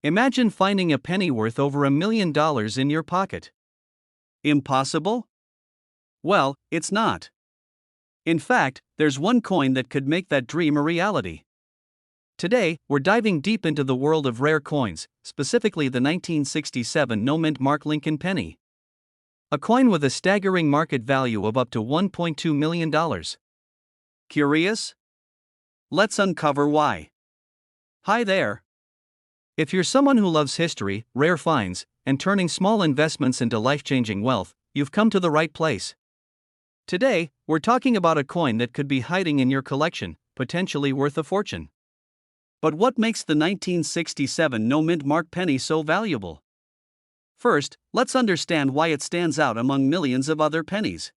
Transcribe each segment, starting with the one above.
Imagine finding a penny worth over $1 million in your pocket. Impossible? Well, it's not. In fact, there's one coin that could make that dream a reality. Today, we're diving deep into the world of rare coins, specifically the 1967 no-mint Mark Lincoln penny. A coin with a staggering market value of up to $1.2 million. Curious? Let's uncover why. Hi there. If you're someone who loves history, rare finds, and turning small investments into life-changing wealth, you've come to the right place. Today, we're talking about a coin that could be hiding in your collection, potentially worth a fortune. But what makes the 1967 no-mint Mark penny so valuable? First, let's understand why it stands out among millions of other pennies.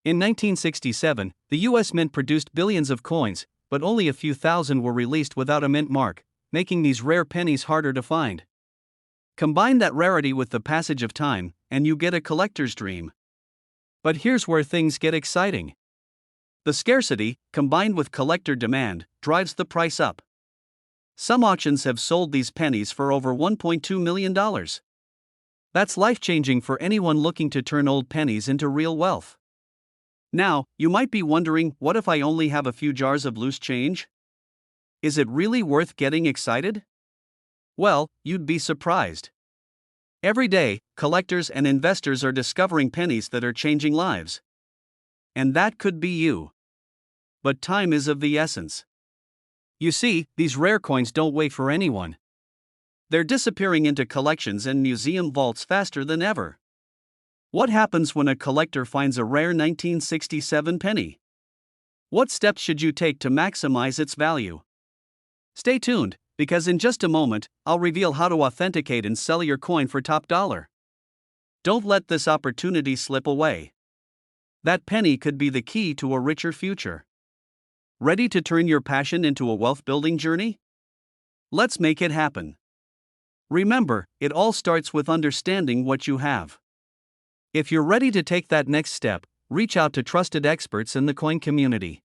In 1967, the U.S. Mint produced billions of coins, but only a few thousand were released without a mint mark, making these rare pennies harder to find. Combine that rarity with the passage of time, and you get a collector's dream. But here's where things get exciting. The scarcity, combined with collector demand, drives the price up. Some auctions have sold these pennies for over $1.2 million. That's life-changing for anyone looking to turn old pennies into real wealth. Now, you might be wondering, what if I only have a few jars of loose change? Is it really worth getting excited? Well, you'd be surprised. Every day, collectors and investors are discovering pennies that are changing lives. And that could be you. But time is of the essence. You see, these rare coins don't wait for anyone. They're disappearing into collections and museum vaults faster than ever. What happens when a collector finds a rare 1967 penny? What steps should you take to maximize its value? Stay tuned, because in just a moment, I'll reveal how to authenticate and sell your coin for top dollar. Don't let this opportunity slip away. That penny could be the key to a richer future. Ready to turn your passion into a wealth-building journey? Let's make it happen. Remember, it all starts with understanding what you have. If you're ready to take that next step, reach out to trusted experts in the coin community.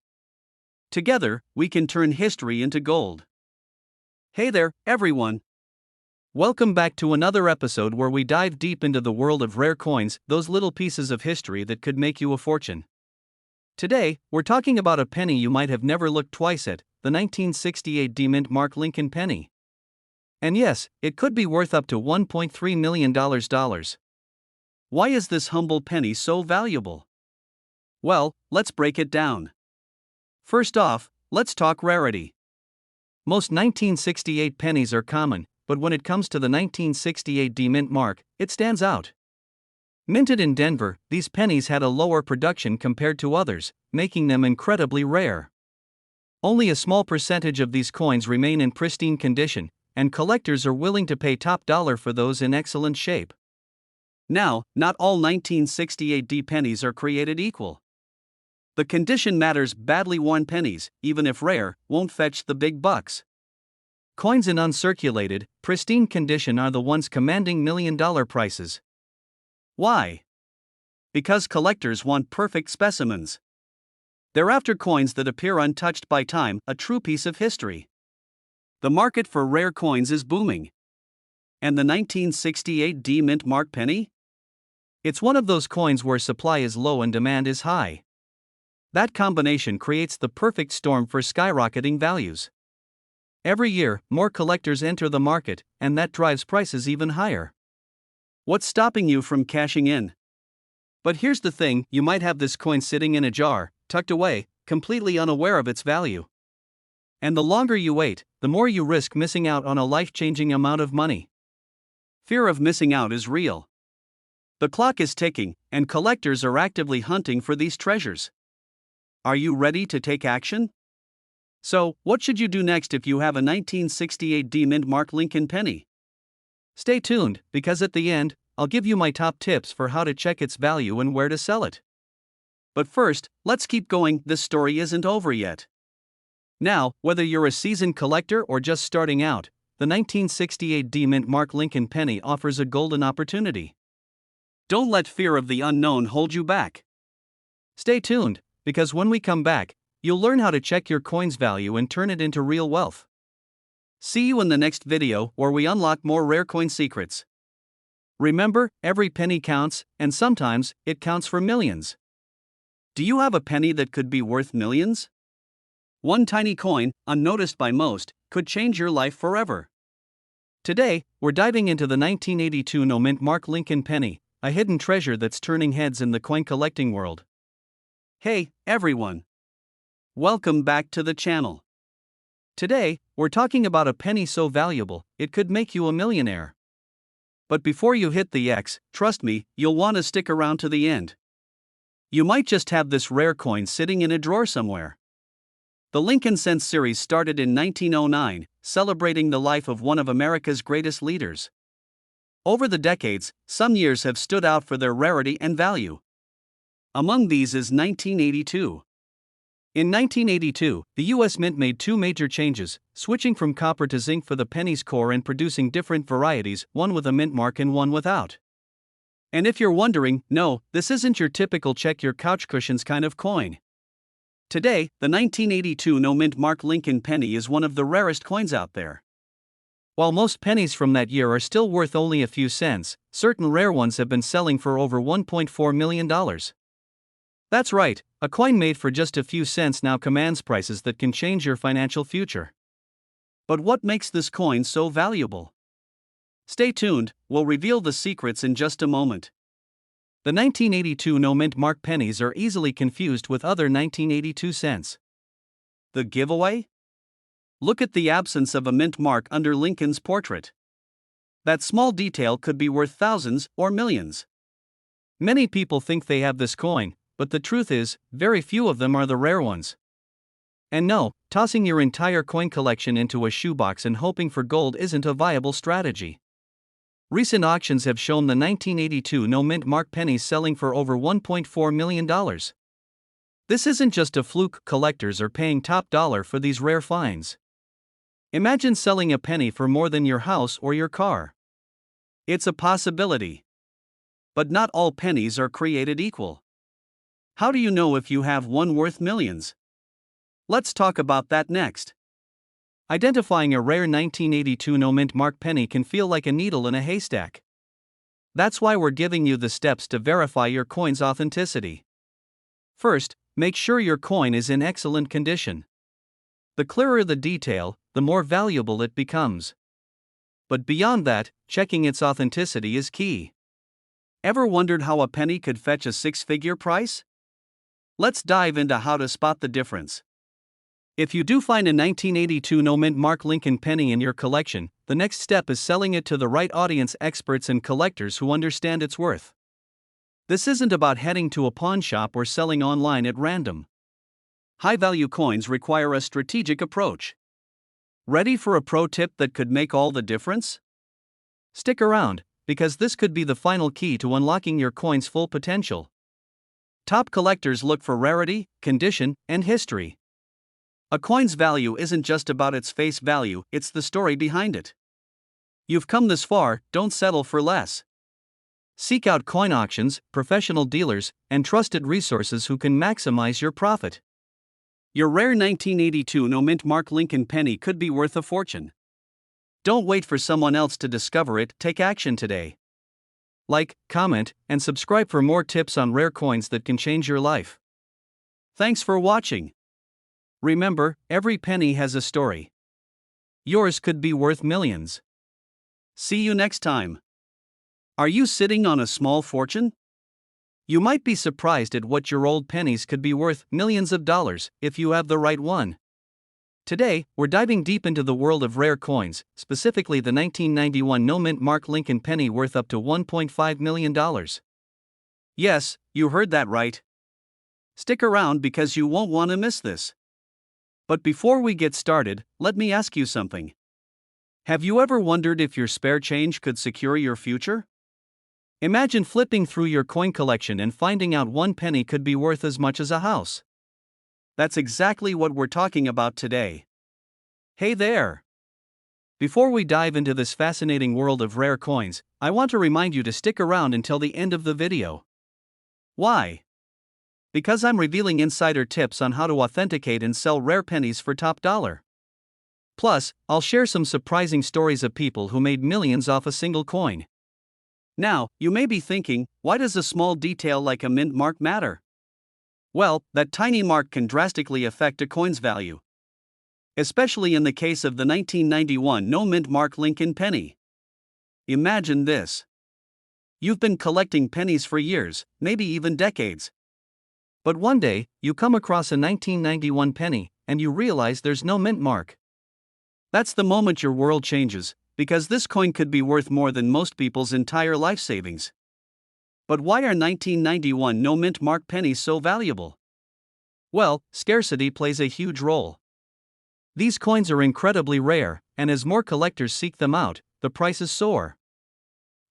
Together, we can turn history into gold. Hey there, everyone! Welcome back to another episode where we dive deep into the world of rare coins, those little pieces of history that could make you a fortune. Today, we're talking about a penny you might have never looked twice at, the 1968 D-Mint Mark Lincoln penny. And yes, it could be worth up to $1.3 million. Why is this humble penny so valuable? Well, let's break it down. First off, let's talk rarity. Most 1968 pennies are common, but when it comes to the 1968 D-Mint Mark, it stands out. Minted in Denver, these pennies had a lower production compared to others, making them incredibly rare. Only a small percentage of these coins remain in pristine condition, and collectors are willing to pay top dollar for those in excellent shape. Now, not all 1968 D pennies are created equal. The condition matters. Badly worn pennies, even if rare, won't fetch the big bucks. Coins in uncirculated, pristine condition are the ones commanding million-dollar prices. Why? Because collectors want perfect specimens. They're after coins that appear untouched by time, a true piece of history. The market for rare coins is booming. And the 1968 D-Mint Mark penny? It's one of those coins where supply is low and demand is high. That combination creates the perfect storm for skyrocketing values. Every year, more collectors enter the market, and that drives prices even higher. What's stopping you from cashing in? But here's the thing, you might have this coin sitting in a jar, tucked away, completely unaware of its value. And the longer you wait, the more you risk missing out on a life-changing amount of money. Fear of missing out is real. The clock is ticking, and collectors are actively hunting for these treasures. Are you ready to take action? So, what should you do next if you have a 1968 D-Mint Mark Lincoln penny? Stay tuned, because at the end, I'll give you my top tips for how to check its value and where to sell it. But first, let's keep going, this story isn't over yet. Now, whether you're a seasoned collector or just starting out, the 1968 D-Mint Mark Lincoln penny offers a golden opportunity. Don't let fear of the unknown hold you back. Stay tuned, because when we come back, you'll learn how to check your coin's value and turn it into real wealth. See you in the next video where we unlock more rare coin secrets. Remember, every penny counts, and sometimes it counts for millions. Do you have a penny that could be worth millions? One tiny coin, unnoticed by most, could change your life forever. Today, we're diving into the 1982 no-mint Mark Lincoln penny, a hidden treasure that's turning heads in the coin collecting world. Hey, everyone! Welcome back to the channel. Today, we're talking about a penny so valuable, it could make you a millionaire. But before you hit the X, trust me, you'll want to stick around to the end. You might just have this rare coin sitting in a drawer somewhere. The Lincoln Cents series started in 1909, celebrating the life of one of America's greatest leaders. Over the decades, some years have stood out for their rarity and value. Among these is 1982. In 1982, the U.S. Mint made two major changes, switching from copper to zinc for the penny's core and producing different varieties, one with a mint mark and one without. And if you're wondering, no, this isn't your typical check your couch cushions kind of coin. Today, the 1982 no-mint Mark Lincoln penny is one of the rarest coins out there. While most pennies from that year are still worth only a few cents, certain rare ones have been selling for over $1.4 million. That's right, a coin made for just a few cents now commands prices that can change your financial future. But what makes this coin so valuable? Stay tuned, we'll reveal the secrets in just a moment. The 1982 no-mint Mark pennies are easily confused with other 1982 cents. The giveaway? Look at the absence of a mint mark under Lincoln's portrait. That small detail could be worth thousands or millions. Many people think they have this coin, but the truth is, very few of them are the rare ones. And no, tossing your entire coin collection into a shoebox and hoping for gold isn't a viable strategy. Recent auctions have shown the 1982 no-mint Mark pennies selling for over $1.4 million. This isn't just a fluke, collectors are paying top dollar for these rare finds. Imagine selling a penny for more than your house or your car. It's a possibility. But not all pennies are created equal. How do you know if you have one worth millions? Let's talk about that next. Identifying a rare 1982 no-mint Mark penny can feel like a needle in a haystack. That's why we're giving you the steps to verify your coin's authenticity. First, make sure your coin is in excellent condition. The clearer the detail, the more valuable it becomes. But beyond that, checking its authenticity is key. Ever wondered how a penny could fetch a six-figure price? Let's dive into how to spot the difference. If you do find a 1982 no-mint Mark Lincoln penny in your collection, the next step is selling it to the right audience, experts and collectors who understand its worth. This isn't about heading to a pawn shop or selling online at random. High-value coins require a strategic approach. Ready for a pro tip that could make all the difference? Stick around, because this could be the final key to unlocking your coin's full potential. Top collectors look for rarity, condition, and history. A coin's value isn't just about its face value, it's the story behind it. You've come this far, don't settle for less. Seek out coin auctions, professional dealers, and trusted resources who can maximize your profit. Your rare 1982 no-mint Mark Lincoln penny could be worth a fortune. Don't wait for someone else to discover it, take action today. Like, comment, and subscribe for more tips on rare coins that can change your life. Thanks for watching. Remember, every penny has a story. Yours could be worth millions. See you next time. Are you sitting on a small fortune? You might be surprised at what your old pennies could be worth, millions of dollars, if you have the right one. Today, we're diving deep into the world of rare coins, specifically the 1991 no-mint Mark Lincoln penny worth up to $1.5 million. Yes, you heard that right. Stick around because you won't want to miss this. But before we get started, let me ask you something. Have you ever wondered if your spare change could secure your future? Imagine flipping through your coin collection and finding out one penny could be worth as much as a house. That's exactly what we're talking about today. Hey there! Before we dive into this fascinating world of rare coins, I want to remind you to stick around until the end of the video. Why? Because I'm revealing insider tips on how to authenticate and sell rare pennies for top dollar. Plus, I'll share some surprising stories of people who made millions off a single coin. Now, you may be thinking, why does a small detail like a mint mark matter? Well, that tiny mark can drastically affect a coin's value. Especially in the case of the 1991 no mint mark Lincoln penny. Imagine this. You've been collecting pennies for years, maybe even decades. But one day, you come across a 1991 penny, and you realize there's no mint mark. That's the moment your world changes, because this coin could be worth more than most people's entire life savings. But why are 1991 no mint mark pennies so valuable? Well, scarcity plays a huge role. These coins are incredibly rare, and as more collectors seek them out, the prices soar.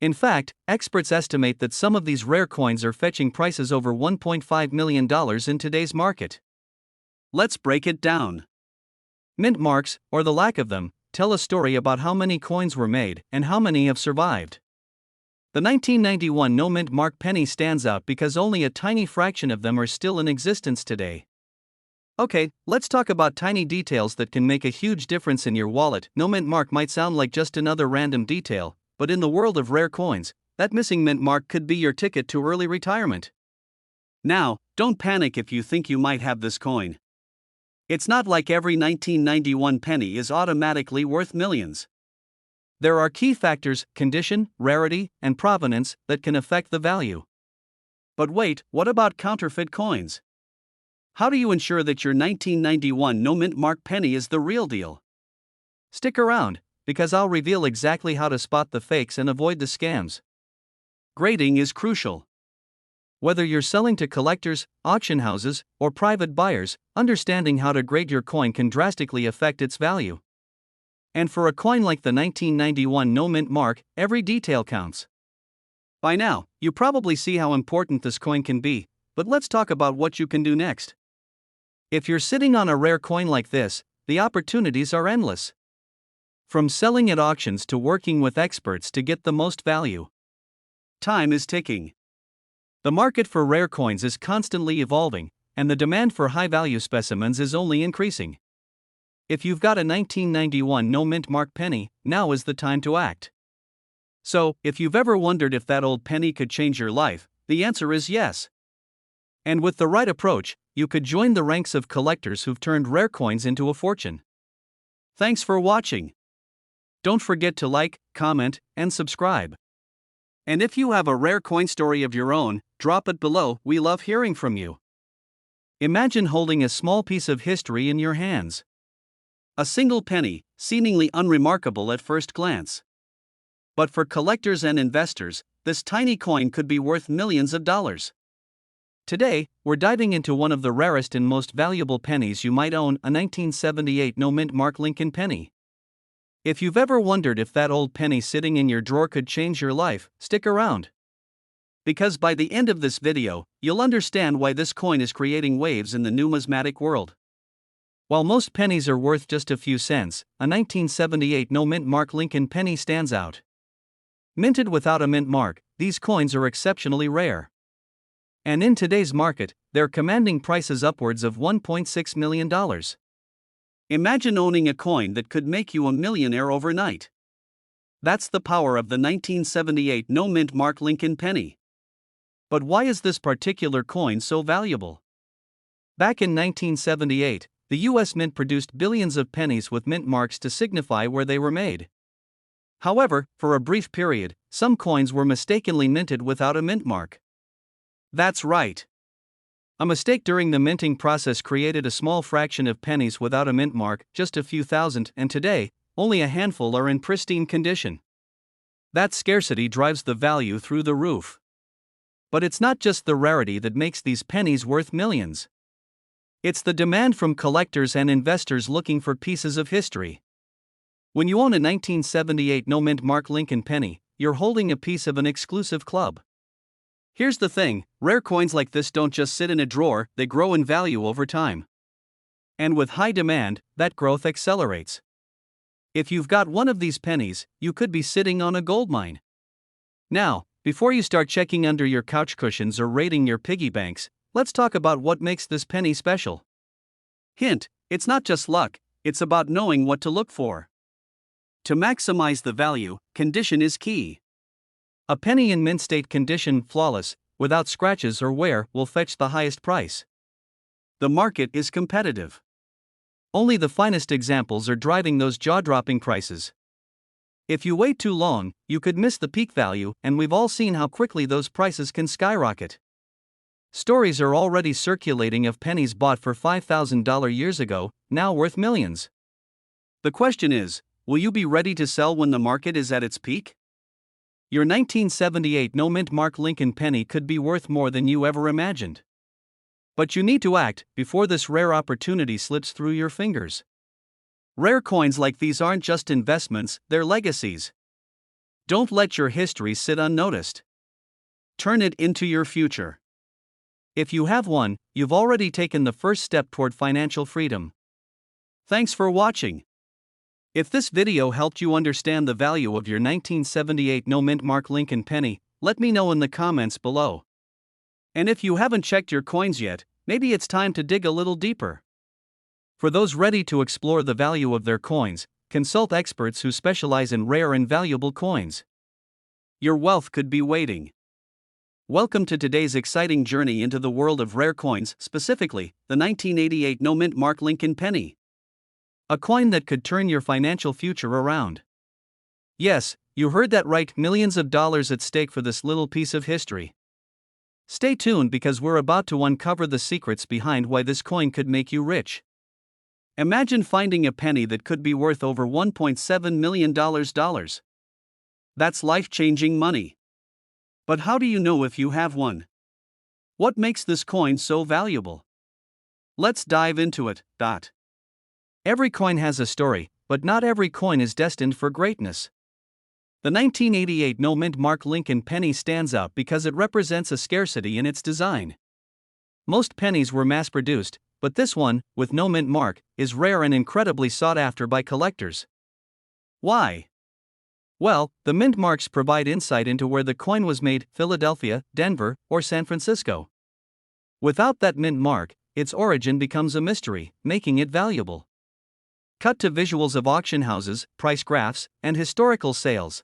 In fact, experts estimate that some of these rare coins are fetching prices over $1.5 million in today's market. Let's break it down. Mint marks, or the lack of them, tell a story about how many coins were made and how many have survived. The 1991 no mint mark penny stands out because only a tiny fraction of them are still in existence today. Okay, let's talk about tiny details that can make a huge difference in your wallet. No mint mark might sound like just another random detail, but in the world of rare coins, that missing mint mark could be your ticket to early retirement. Now, don't panic if you think you might have this coin. It's not like every 1991 penny is automatically worth millions. There are key factors, condition, rarity, and provenance, that can affect the value. But wait, what about counterfeit coins? How do you ensure that your 1991 no mint mark penny is the real deal? Stick around, because I'll reveal exactly how to spot the fakes and avoid the scams. Grading is crucial. Whether you're selling to collectors, auction houses, or private buyers, understanding how to grade your coin can drastically affect its value. And for a coin like the 1991 no mint mark, every detail counts. By now, you probably see how important this coin can be, but let's talk about what you can do next. If you're sitting on a rare coin like this, the opportunities are endless. From selling at auctions to working with experts to get the most value. Time is ticking. The market for rare coins is constantly evolving, and the demand for high-value specimens is only increasing. If you've got a 1991 no mint mark penny, now is the time to act. So, if you've ever wondered if that old penny could change your life, the answer is yes. And with the right approach, you could join the ranks of collectors who've turned rare coins into a fortune. Thanks for watching. Don't forget to like, comment, and subscribe. And if you have a rare coin story of your own, drop it below. We love hearing from you. Imagine holding a small piece of history in your hands. A single penny, seemingly unremarkable at first glance. But for collectors and investors, this tiny coin could be worth millions of dollars. Today, we're diving into one of the rarest and most valuable pennies you might own, a 1978 no mint mark Lincoln penny. If you've ever wondered if that old penny sitting in your drawer could change your life, stick around. Because by the end of this video, you'll understand why this coin is creating waves in the numismatic world. While most pennies are worth just a few cents, a 1978 no mint mark Lincoln penny stands out. Minted without a mint mark, these coins are exceptionally rare. And in today's market, they're commanding prices upwards of $1.6 million. Imagine owning a coin that could make you a millionaire overnight. That's the power of the 1978 no mint mark Lincoln penny. But why is this particular coin so valuable? Back in 1978, the U.S. Mint produced billions of pennies with mint marks to signify where they were made. However, for a brief period, some coins were mistakenly minted without a mint mark. That's right. A mistake during the minting process created a small fraction of pennies without a mint mark, just a few thousand, and today, only a handful are in pristine condition. That scarcity drives the value through the roof. But it's not just the rarity that makes these pennies worth millions. It's the demand from collectors and investors looking for pieces of history. When you own a 1978 no mint mark Lincoln penny, you're holding a piece of an exclusive club. Here's the thing, rare coins like this don't just sit in a drawer, they grow in value over time. And with high demand, that growth accelerates. If you've got one of these pennies, you could be sitting on a goldmine. Now, before you start checking under your couch cushions or raiding your piggy banks, let's talk about what makes this penny special. Hint, it's not just luck, it's about knowing what to look for. To maximize the value, condition is key. A penny in mint state condition, flawless, without scratches or wear, will fetch the highest price. The market is competitive. Only the finest examples are driving those jaw-dropping prices. If you wait too long, you could miss the peak value, and we've all seen how quickly those prices can skyrocket. Stories are already circulating of pennies bought for $5,000 years ago, now worth millions. The question is, will you be ready to sell when the market is at its peak? Your 1978 no-mint mark Lincoln penny could be worth more than you ever imagined. But you need to act before this rare opportunity slips through your fingers. Rare coins like these aren't just investments, they're legacies. Don't let your history sit unnoticed. Turn it into your future. If you have one, you've already taken the first step toward financial freedom. Thanks for watching. If this video helped you understand the value of your 1978 no-mint mark Lincoln penny, let me know in the comments below. And if you haven't checked your coins yet, maybe it's time to dig a little deeper. For those ready to explore the value of their coins, consult experts who specialize in rare and valuable coins. Your wealth could be waiting. Welcome to today's exciting journey into the world of rare coins, specifically the 1988 no-mint mark Lincoln penny. A coin that could turn your financial future around. Yes, you heard that right, millions of dollars at stake for this little piece of history. Stay tuned because we're about to uncover the secrets behind why this coin could make you rich. Imagine finding a penny that could be worth over $1.7 million. That's life-changing money. But how do you know if you have one? What makes this coin so valuable? Let's dive into it. Every coin has a story, but not every coin is destined for greatness. The 1988 no-mint mark Lincoln penny stands out because it represents a scarcity in its design. Most pennies were mass-produced, but this one, with no mint mark, is rare and incredibly sought after by collectors. Why? Well, the mint marks provide insight into where the coin was made: Philadelphia, Denver, or San Francisco. Without that mint mark, its origin becomes a mystery, making it valuable. Cut to visuals of auction houses, price graphs, and historical sales.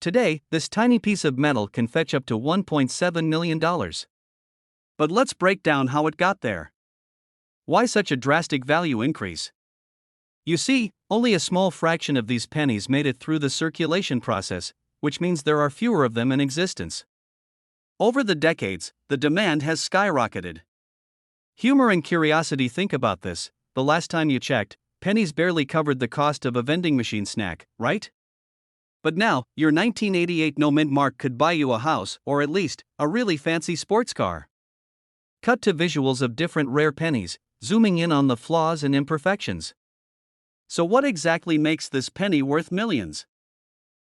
Today, this tiny piece of metal can fetch up to $1.7 million. But let's break down how it got there. Why such a drastic value increase? You see, only a small fraction of these pennies made it through the circulation process, which means there are fewer of them in existence. Over the decades, the demand has skyrocketed. Humor and curiosity: think about this. The last time you checked, pennies barely covered the cost of a vending machine snack, right? But now, your 1988 no-mint mark could buy you a house, or at least, a really fancy sports car. Cut to visuals of different rare pennies, zooming in on the flaws and imperfections. So what exactly makes this penny worth millions?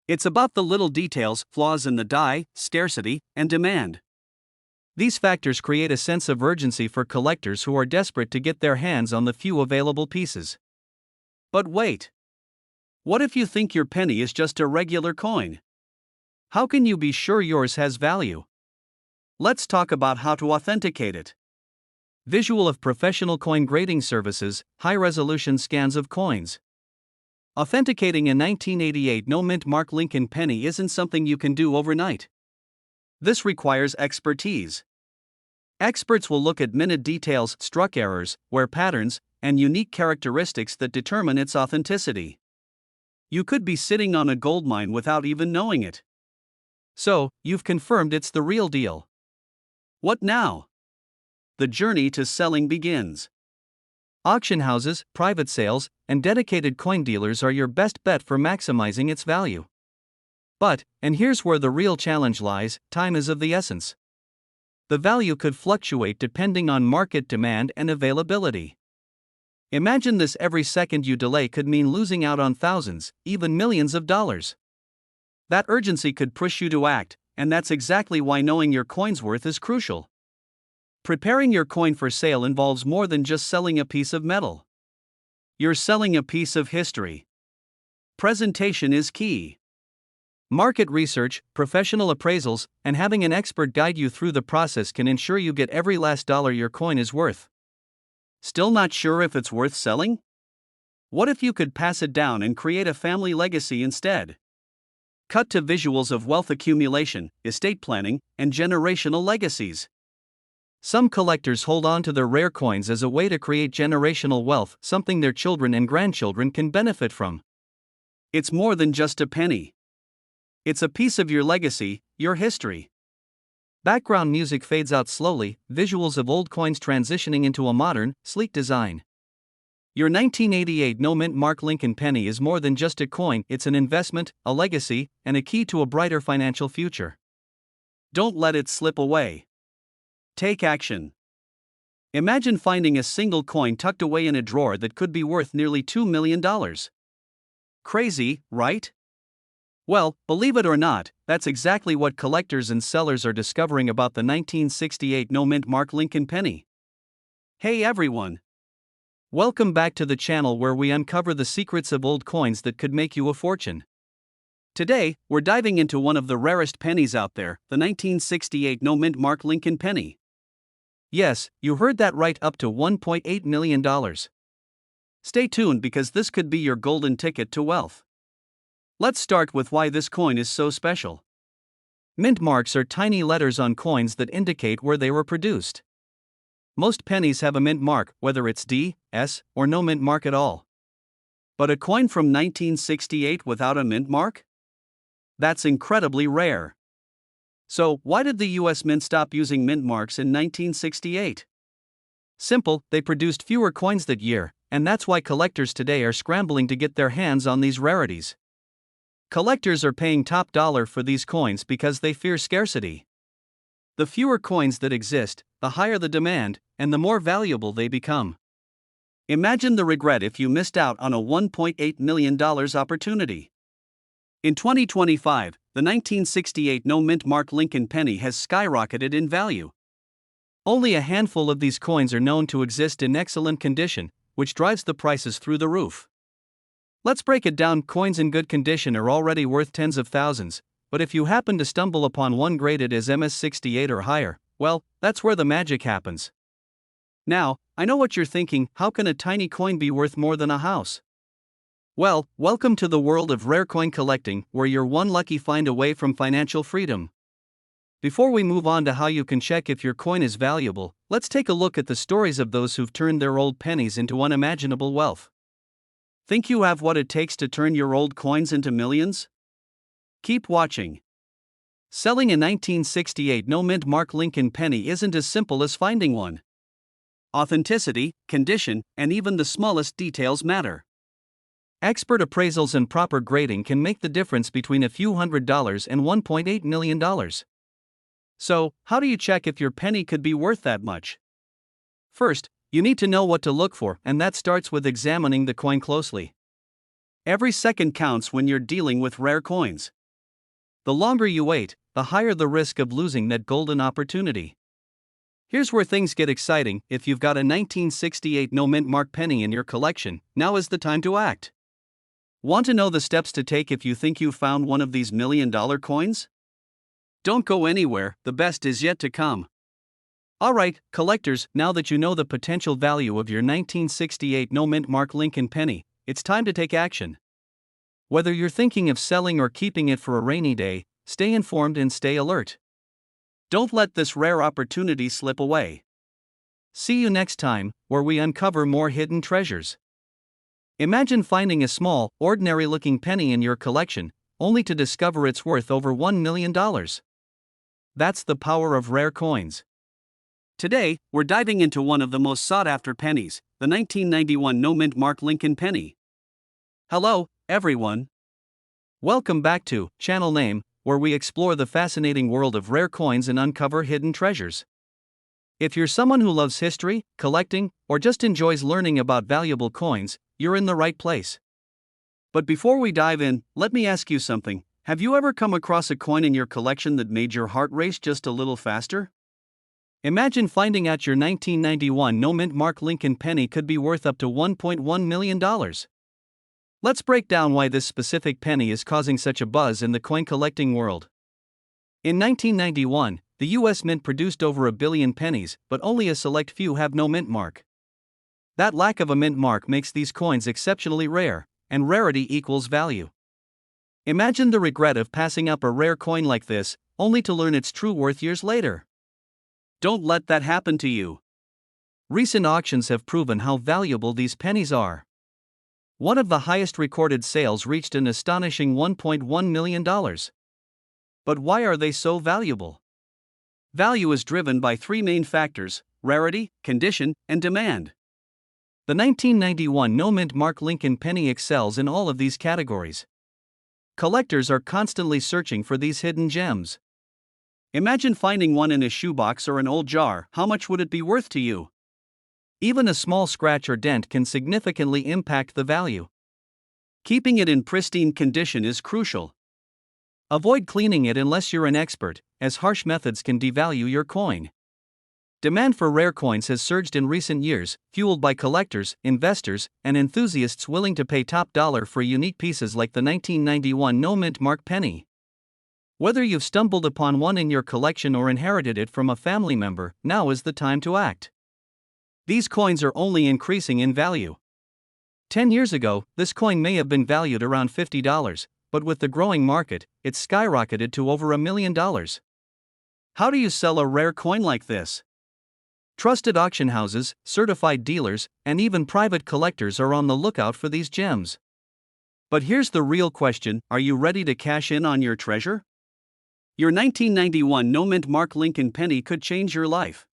It's about the little details: flaws in the die, scarcity, and demand. These factors create a sense of urgency for collectors who are desperate to get their hands on the few available pieces. But wait. What if you think your penny is just a regular coin? How can you be sure yours has value? Let's talk about how to authenticate it. Visual of professional coin grading services, high-resolution scans of coins. Authenticating a 1988 no-mint mark Lincoln penny isn't something you can do overnight. This requires expertise. Experts will look at minute details, struck errors, wear patterns, and unique characteristics that determine its authenticity. You could be sitting on a goldmine without even knowing it. So, you've confirmed it's the real deal. What now? The journey to selling begins. Auction houses, private sales, and dedicated coin dealers are your best bet for maximizing its value. But, and here's where the real challenge lies, time is of the essence. The value could fluctuate depending on market demand and availability. Imagine this: every second you delay could mean losing out on thousands, even millions of dollars. That urgency could push you to act, and that's exactly why knowing your coin's worth is crucial. Preparing your coin for sale involves more than just selling a piece of metal. You're selling a piece of history. Presentation is key. Market research, professional appraisals, and having an expert guide you through the process can ensure you get every last dollar your coin is worth. Still not sure if it's worth selling? What if you could pass it down and create a family legacy instead? Cut to visuals of wealth accumulation, estate planning, and generational legacies. Some collectors hold on to their rare coins as a way to create generational wealth, something their children and grandchildren can benefit from. It's more than just a penny. It's a piece of your legacy, your history. Background music fades out slowly, visuals of old coins transitioning into a modern, sleek design. Your 1988 no-mint Mark Lincoln penny is more than just a coin, it's an investment, a legacy, and a key to a brighter financial future. Don't let it slip away. Take action. Imagine finding a single coin tucked away in a drawer that could be worth nearly $2 million. Crazy, right? Well, believe it or not, that's exactly what collectors and sellers are discovering about the 1968 no-mint Mark Lincoln penny. Hey everyone! Welcome back to the channel where we uncover the secrets of old coins that could make you a fortune. Today, we're diving into one of the rarest pennies out there, the 1968 no-mint Mark Lincoln penny. Yes, you heard that right, up to $1.8 million. Stay tuned because this could be your golden ticket to wealth. Let's start with why this coin is so special. Mint marks are tiny letters on coins that indicate where they were produced. Most pennies have a mint mark, whether it's D, S, or no mint mark at all. But a coin from 1968 without a mint mark? That's incredibly rare. So, why did the US Mint stop using mint marks in 1968? Simple, they produced fewer coins that year, and that's why collectors today are scrambling to get their hands on these rarities. Collectors are paying top dollar for these coins because they fear scarcity. The fewer coins that exist, the higher the demand, and the more valuable they become. Imagine the regret if you missed out on a $1.8 million opportunity. In 2025, the 1968 no-mint Mark Lincoln penny has skyrocketed in value. Only a handful of these coins are known to exist in excellent condition, which drives the prices through the roof. Let's break it down. Coins in good condition are already worth tens of thousands, but if you happen to stumble upon one graded as MS68 or higher, well, that's where the magic happens. Now, I know what you're thinking, how can a tiny coin be worth more than a house? Well, welcome to the world of rare coin collecting, where you're one lucky find away from financial freedom. Before we move on to how you can check if your coin is valuable, let's take a look at the stories of those who've turned their old pennies into unimaginable wealth. Think you have what it takes to turn your old coins into millions? Keep watching. Selling a 1968 no-mint Mark Lincoln penny isn't as simple as finding one. Authenticity, condition, and even the smallest details matter. Expert appraisals and proper grading can make the difference between a few $100s and $1.8 million. So, how do you check if your penny could be worth that much? First, you need to know what to look for, and that starts with examining the coin closely. Every second counts when you're dealing with rare coins. The longer you wait, the higher the risk of losing that golden opportunity. Here's where things get exciting. If you've got a 1968 no-mint Mark penny in your collection, now is the time to act. Want to know the steps to take if you think you've found one of these million-dollar coins? Don't go anywhere, the best is yet to come. Alright, collectors, now that you know the potential value of your 1968 no-mint Mark Lincoln penny, it's time to take action. Whether you're thinking of selling or keeping it for a rainy day, stay informed and stay alert. Don't let this rare opportunity slip away. See you next time, where we uncover more hidden treasures. Imagine finding a small, ordinary-looking penny in your collection, only to discover it's worth over $1 million. That's the power of rare coins. Today, we're diving into one of the most sought-after pennies, the 1991 no-mint Mark Lincoln penny. Hello, everyone. Welcome back to Channel Name, where we explore the fascinating world of rare coins and uncover hidden treasures. If you're someone who loves history, collecting, or just enjoys learning about valuable coins, you're in the right place. But before we dive in, let me ask you something. Have you ever come across a coin in your collection that made your heart race just a little faster? Imagine finding out your 1991 no-mint Mark Lincoln penny could be worth up to $1.1 million. Let's break down why this specific penny is causing such a buzz in the coin collecting world. In 1991, the US Mint produced over 1 billion pennies, but only a select few have no mint mark. That lack of a mint mark makes these coins exceptionally rare, and rarity equals value. Imagine the regret of passing up a rare coin like this, only to learn its true worth years later. Don't let that happen to you. Recent auctions have proven how valuable these pennies are. One of the highest recorded sales reached an astonishing $1.1 million. But why are they so valuable? Value is driven by three main factors: rarity, condition, and demand. The 1991 no-mint mark Lincoln penny excels in all of these categories. Collectors are constantly searching for these hidden gems. Imagine finding one in a shoebox or an old jar. How much would it be worth to you? Even a small scratch or dent can significantly impact the value. Keeping it in pristine condition is crucial. Avoid cleaning it unless you're an expert, as harsh methods can devalue your coin. Demand for rare coins has surged in recent years, fueled by collectors, investors, and enthusiasts willing to pay top dollar for unique pieces like the 1991 no-mint mark penny. Whether you've stumbled upon one in your collection or inherited it from a family member, now is the time to act. These coins are only increasing in value. 10 years ago, this coin may have been valued around $50, but with the growing market, it's skyrocketed to over $1 million. How do you sell a rare coin like this? Trusted auction houses, certified dealers, and even private collectors are on the lookout for these gems. But here's the real question: are you ready to cash in on your treasure? Your 1991 no-mint mark Lincoln penny could change your life.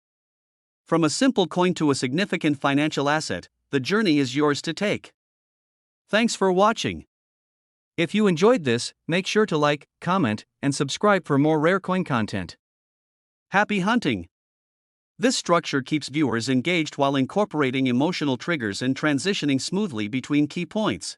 From a simple coin to a significant financial asset, the journey is yours to take. Thanks for watching. If you enjoyed this, make sure to like, comment, and subscribe for more rare coin content. Happy hunting! This structure keeps viewers engaged while incorporating emotional triggers and transitioning smoothly between key points.